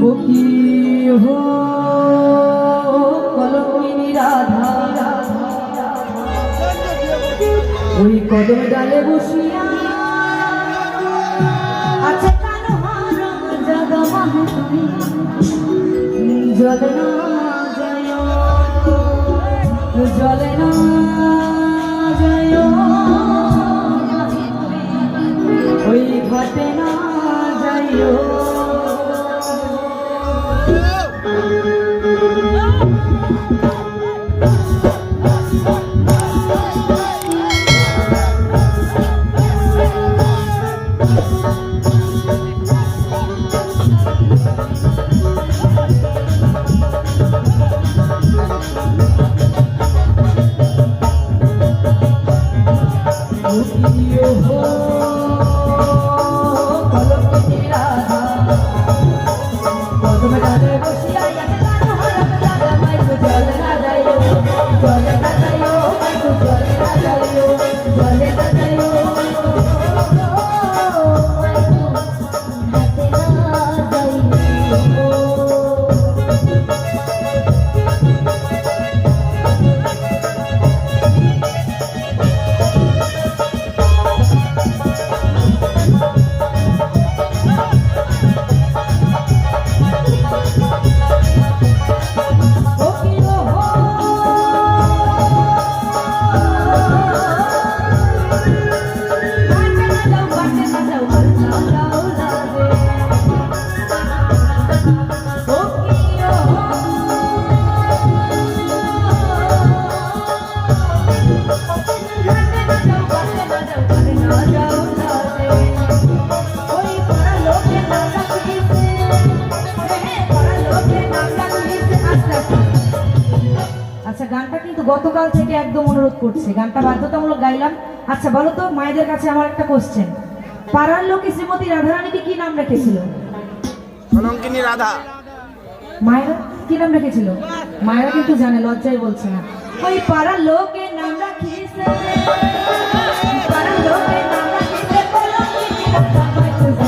ও কি হো কলঙ্কিনী রাধা ওই কদম ডালে বসিয়া আছে কালো হারাম জাগা মাহুরি জলে না যায় জলে না যায় ওই ঘাটে না যাইও আচ্ছা গানটা কিন্তু গতকাল থেকে একদম অনুরোধ করছে, গানটা বাধ্যতামূলক গাইলাম। আচ্ছা বলো তো মায়েদের কাছে আমার একটা কোশ্চেন, পাড়ার লোকে শ্রীমতী রাধারানীকে কি নাম রেখেছিল? কলঙ্কিনী রাধা। মায়েরা কি নাম রেখেছিল? মায়েরা কিন্তু জানে, লজ্জায় বলছে না। ওই পাড়ার লোকে নাম রাখিছে, পাড়ার লোকে নাম রাখিছে কলঙ্কিনী রাধা।